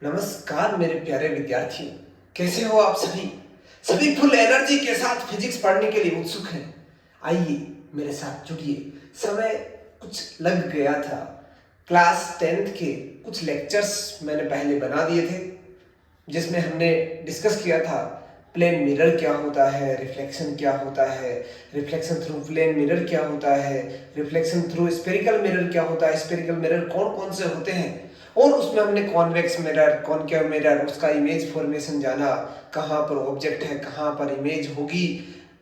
नमस्कार मेरे प्यारे विद्यार्थियों, कैसे हो आप सभी? सभी फुल एनर्जी के साथ फिजिक्स पढ़ने के लिए उत्सुक हैं। आइए मेरे साथ जुड़िए। समय कुछ लग गया था। क्लास 10th के कुछ लेक्चर्स मैंने पहले बना दिए थे, जिसमें हमने डिस्कस किया था प्लेन मिरर क्या होता है, रिफ्लेक्शन क्या होता है, रिफ्लेक्शन थ्रू प्लेन मिरर क्या होता है, रिफ्लेक्शन थ्रू स्फेरिकल मिरर क्या होता है, स्फेरिकल मिरर कौन कौन से होते हैं, और उसमें हमने कॉन्वेक्स मिरर, कॉनकेव मिरर, उसका इमेज फॉर्मेशन जाना, कहाँ पर ऑब्जेक्ट है, कहाँ पर इमेज होगी।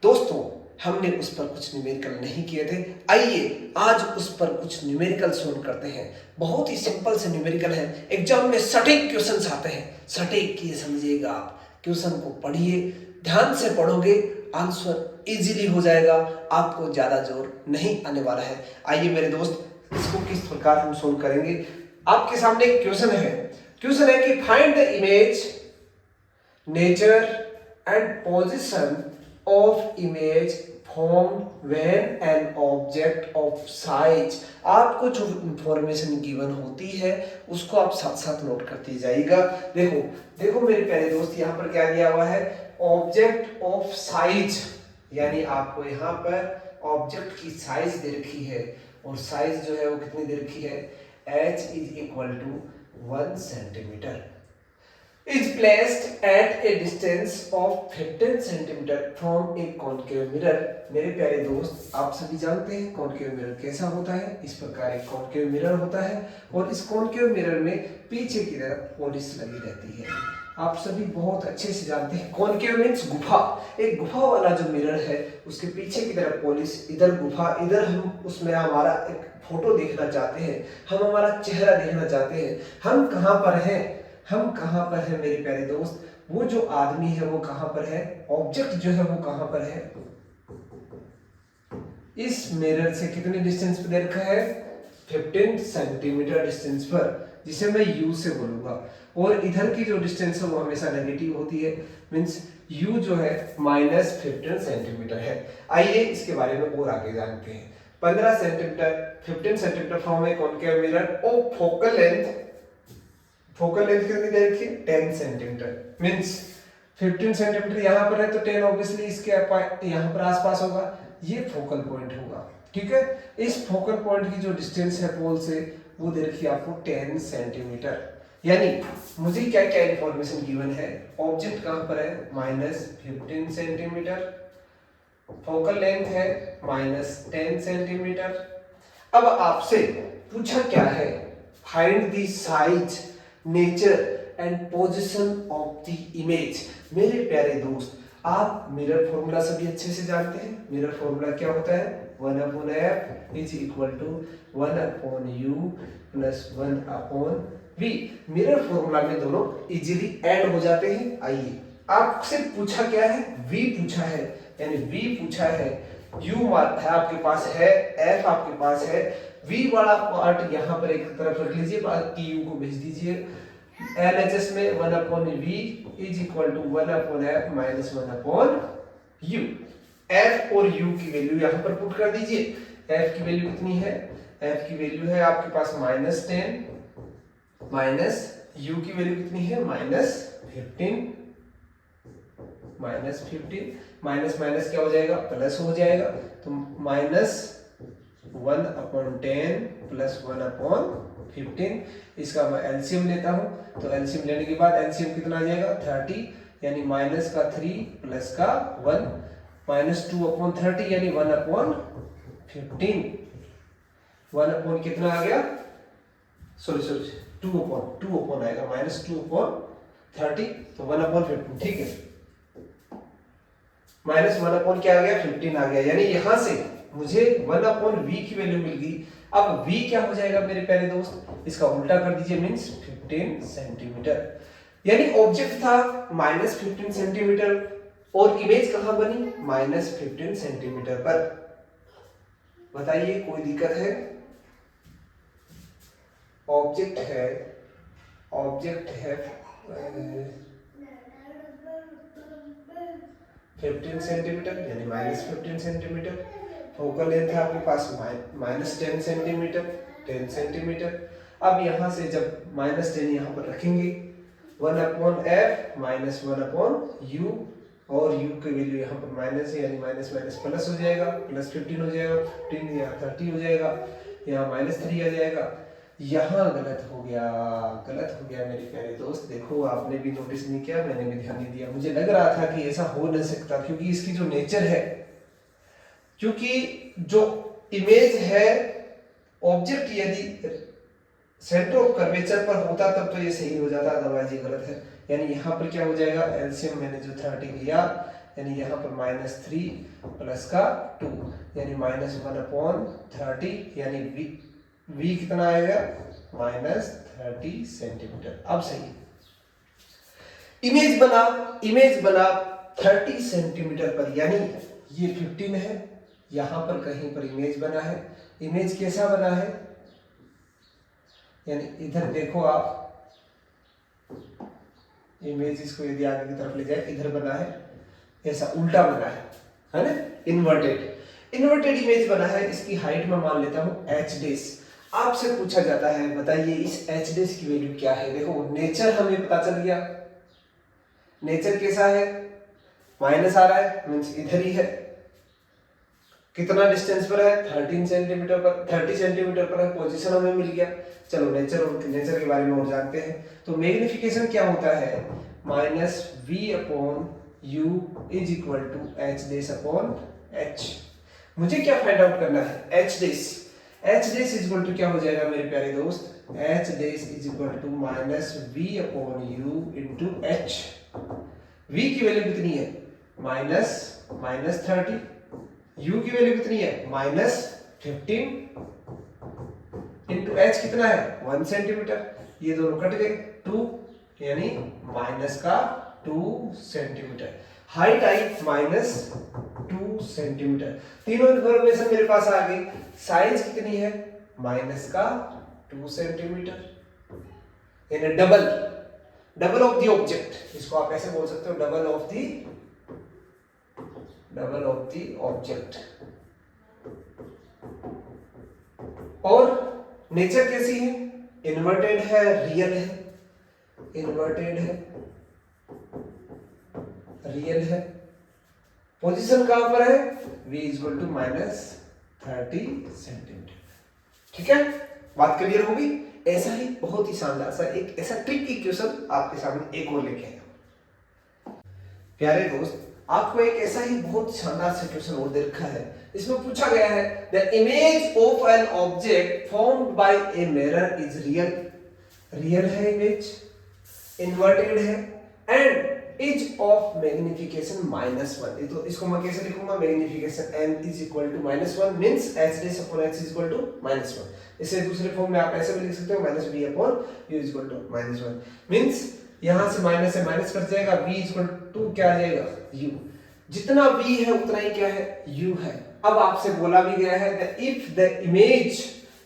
दोस्तों, हमने उस पर कुछ न्यूमेरिकल नहीं किए थे। आइए आज उस पर कुछ न्यूमेरिकल सोल्व करते हैं। बहुत ही सिंपल से न्यूमेरिकल है। एग्जाम में सटीक क्वेश्चंस आते हैं। सटीक ये समझिएगा, आप क्वेश्चन को पढ़िए, ध्यान से पढ़ोगे, आंसर इजीली हो जाएगा, आपको ज्यादा जोर नहीं आने वाला है। आइए मेरे दोस्त, इसको किस प्रकार हम सोल्व करेंगे। आपके सामने एक क्वेश्चन है। क्वेश्चन है कि find the image, nature and position of image formed when an object of size। आपको जो इंफॉर्मेशन गिवन होती है उसको आप साथ साथ नोट करते जाइएगा। देखो देखो मेरे प्यारे दोस्त, यहाँ पर क्या दिया हुआ है, ऑब्जेक्ट ऑफ साइज, यानी आपको यहाँ पर ऑब्जेक्ट की साइज दे रखी है, और साइज जो है वो कितनी दे रखी है, h is equal to 1 centimetre, is placed at a distance of 15 cm from a concave mirror। मेरे प्यारे दोस्त, आप सभी जानते हैं कॉनकेव मिरर कैसा होता है। इस प्रकार एक कॉनकेव मिरर होता है, और इस कॉनकेव मिरर में पीछे की तरफ पॉलिश लगी रहती है। आप सभी बहुत अच्छे से जानते हैं कॉनकेव मीन्स गुफा। एक गुफा वाला जो मिरर है उसके पीछे की तरफ पॉलिश, इधर गुफा, इधर हम उसमें हमारा एक फोटो देखना चाहते हैं, हम हमारा चेहरा देखना चाहते हैं। हम कहाँ पर हैं, हम कहाँ पर है मेरे प्यारे दोस्त, वो जो आदमी है वो कहाँ पर है, ऑब्जेक्ट जो है वो कहाँ पर है, इस मिरर से कितने डिस्टेंस पर दे रखा है, 15 सेंटीमीटर डिस्टेंस पर, जिसे मैं u से बोलूंगा। और इधर की जो डिस्टेंस है वो हमेशा नेगेटिव होती है, मींस u जो है -15 सेंटीमीटर है। आइए इसके बारे में और आगे जानते हैं। 15 centimetre, 15 centimetre from A concave mirror of focal length, focal length कितनी दे रखी है, 10 सेंटीमीटर, मींस 15 सेंटीमीटर यहाँ पर है तो 10 ऑब्वियसली इसके यहाँ पर आसपास होगा, ये फोकल पॉइंट होगा। ठीक है, इस फोकल पॉइंट की जो डिस्टेंस है पोल से वो दे रखी है आपको 10 सेंटीमीटर। यानी मुझे क्या क्या इंफॉर्मेशन गिवन है, ऑब्जेक्ट कहाँ पर है, -15 सेंटीमीटर, फोकल लेंथ है -10 सेंटीमीटर। अब आपसे पूछा क्या है, find the size, nature and position of the image. मेरे प्यारे दोस्त, आप मिरर फॉर्मूला सभी अच्छे से जानते हैं। मिरर फॉर्मूला क्या होता है, 1/f is equal to 1/u plus 1/v। Mirror formula में दोनों इजीली ऐड हो जाते हैं। आइए, आपसे पूछा क्या है, v पूछा है, यानी v पूछा है, u है आपके पास है, f आपके पास है, v वाला पार्ट यहाँ पर एक तरफ रख लीजिए, बाकी u को भेज दीजिए। LHS में 1/v is equal to 1/f minus 1/u। f और u की वैल्यू यहाँ पर पुट कर दीजिए। f की वैल्यू कितनी है, f की वैल्यू है आपके पास -10, माइनस u की वैल्यू कितनी है, -15, -15, माइनस माइनस क्या हो जाएगा, प्लस हो जाएगा, तो -1/10 प्लस 1/15। इसका मैं एलसीएम लेता हूं, तो एलसीएम लेने के बाद एलसीएम कितना आ जाएगा, 30, यानी माइनस का 3 प्लस का 1, -2/30 यानी 1/15। 1/ कितना आ गया, सॉरी 2/2 आएगा, -2/30, तो 1/15। ठीक है, -1/ क्या आ गया, 15 आ गया, यानी यहां से मुझे 1/v की वैल्यू मिल गई। अब v क्या हो जाएगा मेरे प्यारे दोस्त, इसका उल्टा कर दीजिए, मींस 15 सेंटीमीटर। यानी ऑब्जेक्ट था -15 सेंटीमीटर, और इमेज कहां बनी, -15 सेंटीमीटर पर। बताइए कोई दिक्कत है, ऑब्जेक्ट है 15 सेंटीमीटर, यानी -15 सेंटीमीटर, फोकल लेंथ है आपके पास -10 सेंटीमीटर, 10 सेंटीमीटर। अब यहाँ से जब -10 यहाँ पर रखेंगे 1/f माइनस 1/u, और u की वैल्यू यहाँ पर माइनस है, यानी माइनस माइनस प्लस हो जाएगा, प्लस 15 हो जाएगा, 15 यहाँ 30 हो जाएगा, यहाँ -3 आ जाएगा। यहाँ गलत हो गया मेरे प्यारे दोस्त। देखो आपने भी नोटिस नहीं किया, मैंने भी ध्यान नहीं दिया। मुझे लग रहा था कि ऐसा हो नहीं सकता, क्योंकि इसकी जो नेचर है, क्योंकि जो इमेज है ऑब्जेक्ट यदि सेंटर ऑफ कर्वेचर पर होता तब तो ये सही हो जाता, अदरवाइज ये गलत है। यानी यहाँ पर क्या हो जाएगा, एलसीएम मैंने जो 30 लिया, यानी यहाँ पर -3 प्लस का 2, यानी -1/30, यानी v कितना आएगा, -30 सेंटीमीटर। अब सही इमेज बना 30 सेंटीमीटर पर, यानी ये 15 है, यहाँ पर कहीं पर इमेज बना है। इमेज कैसा बना है, यानी इधर देखो आप, इमेज इसको यदि आगे की तरफ ले जाए, इधर बना है, ऐसा उल्टा बना है ना, इन्वर्टेड इमेज बना है। इसकी हाइट में मान लेता हूं h'। आपसे पूछा जाता है बताइए इस h' की वैल्यू क्या है। देखो नेचर हमें पता चल गया, नेचर कैसा है, माइनस आ रहा है, मींस इधर ही है। कितना डिस्टेंस पर है, 13 सेंटीमीटर पर, 30 सेंटीमीटर पर है, पोजीशन हमें मिल गया। चलो नेचर के बारे में और जानते हैं। तो मैग्निफिकेशन क्या होता है, -v/u is equal to h'/h। मुझे क्या फाइंड आउट करना है, h' इज इक्वल टू क्या हो जाएगा मेरे प्यारे दोस्त, h' is equal to -v/u into h। v की वैल्यू कितनी है, -30, u की वैल्यू कितनी है, -15, इंटू h कितना है, 1 सेंटीमीटर। ये दोनों कट गए, 2, यानी -2 सेंटीमीटर। Height I -2 centimetre. तीनों इन्फॉर्मेशन मेरे पास आ गई। साइज कितनी है, -2 सेंटीमीटर, यानी डबल ऑफ द ऑब्जेक्ट। इसको आप ऐसे बोल सकते हो, डबल ऑफ द ऑब्जेक्ट। और नेचर कैसी है, इन्वर्टेड है, रियल है, पोजीशन कहां पर है, v इक्वल टू -30 सेंटीमीटर। ठीक है, बात क्लियर होगी। ऐसा ही बहुत ही शानदार सा एक ऐसा ट्रिकी क्वेश्चन आपके सामने एक और लेके आया। प्यारे दोस्त, आपको एक ऐसा ही बहुत शानदार सा क्वेश्चन और दे रखा है। इसमें पूछा गया है, the image of an object formed by a mirror is real है इमेज, इन्वर्टेड है, एंड इज ऑफ मैग्निफिकेशन -1। तो इसको मैं कैसे लिखूंगा, magnification m is equal to -1 means h'/h is equal to -1। इसे दूसरे फॉर्म में आप ऐसे भी लिख सकते हो, -v/u is equal to -1 means यहां से माइनस से माइनस कट जाएगा, v इक्वल टू क्या आ जाएगा, u। जितना v है उतना ही क्या है, u है। अब आपसे बोला भी गया है that if the image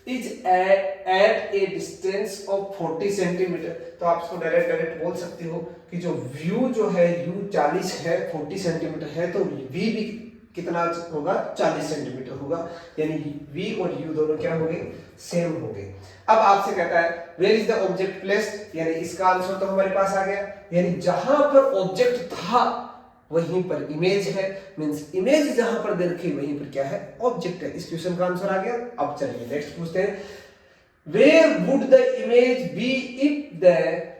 is at a distance of 40 centimetre, तो आप इसको डायरेक्ट बोल सकते हो कि जो व्यू जो है u 40 है, 40 सेंटीमीटर है, तो v भी कितना होगा, 40 सेंटीमीटर होगा। यानी v और u दोनों क्या हो गए, सेम हो गए। अब आपसे कहता है where is the object placed, यानी इसका आंसर तो हमारे पास आ गया, यानी जहां पर ऑब्जेक्ट था वहीं पर इमेज है, मींस इमेज जहां पर दे रखी वहीं पर क्या है, ऑब्जेक्ट है। इस क्वेश्चन का आंसर आ गया। अब चलिए नेक्स्ट पूछते हैं, where would the image be if the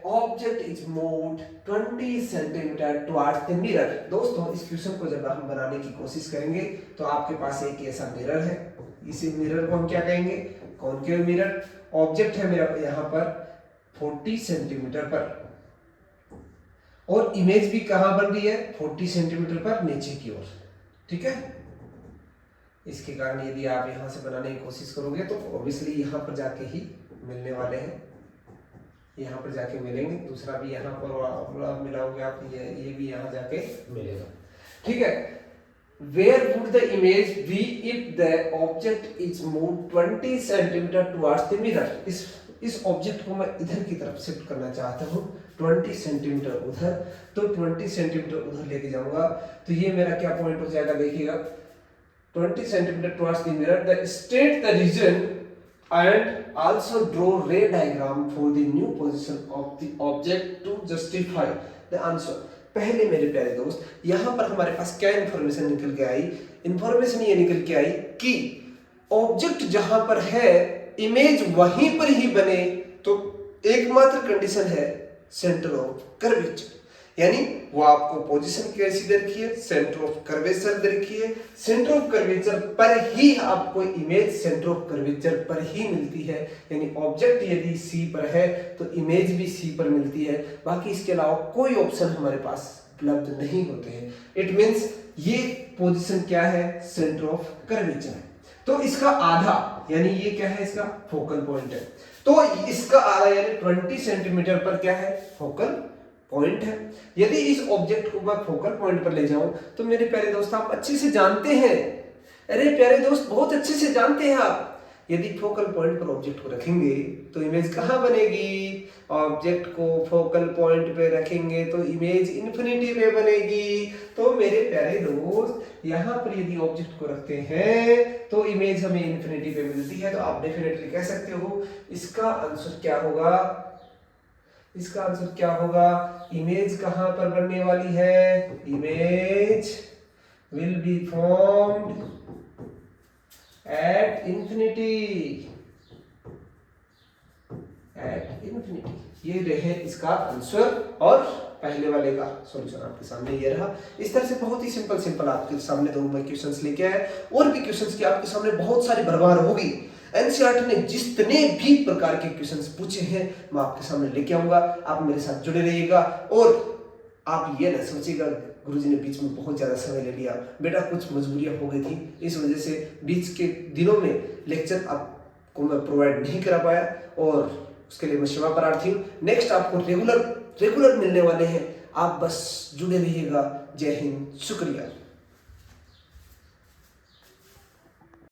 object is moved 20 centimetre towards the mirror. दोस्तों, इस क्वेश्चन को जब हम बनाने की कोशिश करेंगे तो आपके पास एक ऐसा मिरर है, इसी मिरर को हम क्या कहेंगे, कॉनकेव मिरर। ऑब्जेक्ट है मेरा यहाँ पर 40 सेंटीमीटर पर, और इमेज भी कहां बन रही है, 40 सेंटीमीटर पर नीचे की ओर। ठीक है, इसके कारण यदि आप यहां से बनाने की कोशिश करोगे तो ऑब्वियसली यहां पर जाके ही मिलने वाले हैं, यहां पर जाके मिलेंगे। दूसरा भी यहां पर मिलाओगे आप, ये भी यहां जाके मिलेगा। ठीक है, where would the image be if the object is moved 20 centimetre towards the mirror. इस ऑब्जेक्ट को मैं इधर की तरफ शिफ्ट करना चाहता हूं, 20 सेंटीमीटर उधर, तो 20 सेंटीमीटर उधर लेके जाऊंगा, तो ये मेरा क्या पॉइंट हो जाएगा, देखिएगा 20 centimetre towards the mirror, the straight the region and also draw ray diagram for the new position of the object to justify the answer। पहले मेरे प्यारे दोस्त, यहां पर हमारे पास क्या इंफॉर्मेशन निकल के आई? इंफॉर्मेशन ये निकल के आई कि ऑब्जेक्ट जहां पर है इमेज वहीं पर ही बने, तो एकमात्र कंडीशन है सेंटर ऑफ कर्वेचर, यानी वो आपको पोजीशन कैसी दे रखी है, सेंटर ऑफ कर्वेचर दे रखी है। सेंटर ऑफ कर्वेचर पर ही आपको इमेज सेंटर ऑफ कर्वेचर पर ही मिलती है, यानी ऑब्जेक्ट यदि सी पर है तो इमेज भी सी पर मिलती है। बाकी इसके अलावा कोई ऑप्शन हमारे पास उपलब्ध नहीं होते हैं। इट मींस ये पोजीशन क्या है, सेंटर ऑफ कर्वेचर है। तो इसका आधा, यानी ये क्या है, इसका फोकल पॉइंट है। तो इसका आधा यानी 20 सेंटीमीटर पर क्या है, फोकल पॉइंट है। यदि इस ऑब्जेक्ट को मैं फोकल पॉइंट पर ले जाऊं तो मेरे प्यारे दोस्त आप अच्छे से जानते हैं, अरे प्यारे दोस्त बहुत अच्छे से जानते हैं आप, यदि फोकल पॉइंट पर ऑब्जेक्ट को रखेंगे तो इमेज कहां बनेगी? ऑब्जेक्ट को फोकल पॉइंट पे रखेंगे तो इमेज इन्फिनिटी पे बनेगी। तो मेरे प्यारे दोस्त यहां पर यदि ऑब्जेक्ट को रखते हैं तो इमेज हमें इन्फिनिटी पे मिलती है। तो आप डेफिनेटली कह सकते हो इसका आंसर क्या होगा, इसका आंसर क्या होगा? इमेज कहां पर बनने वाली है? Image will be formed at infinity, at infinity. ये रहे इसका आंसर और पहले वाले का सॉल्यूशन आपके सामने ये रहा। इस तरह से बहुत ही सिंपल आपके सामने दो मैं क्वेश्चंस लेके आया, और भी क्वेश्चंस की आपके सामने बहुत सारी भरमार होगी। एनसीईआरटी ने जितने भी प्रकार के क्वेश्चंस पूछे हैं मैं आपके सामने लेके आऊंगा। आप मेरे साथ जुड़े रहिएगा और आप ये ना सोचिएगा गुरुजी ने बीच में बहुत ज्यादा समय ले लिया, बेटा कुछ मजबूरियां हो गई थी, इस वजह से बीच के दिनों में लेक्चर आपको मैं प्रोवाइड नहीं करा पाया और उसके लिए मैं क्षमा प्रार्थी हूँ। नेक्स्ट आपको रेगुलर मिलने वाले हैं, आप बस जुड़े रहिएगा। जय हिंद, शुक्रिया।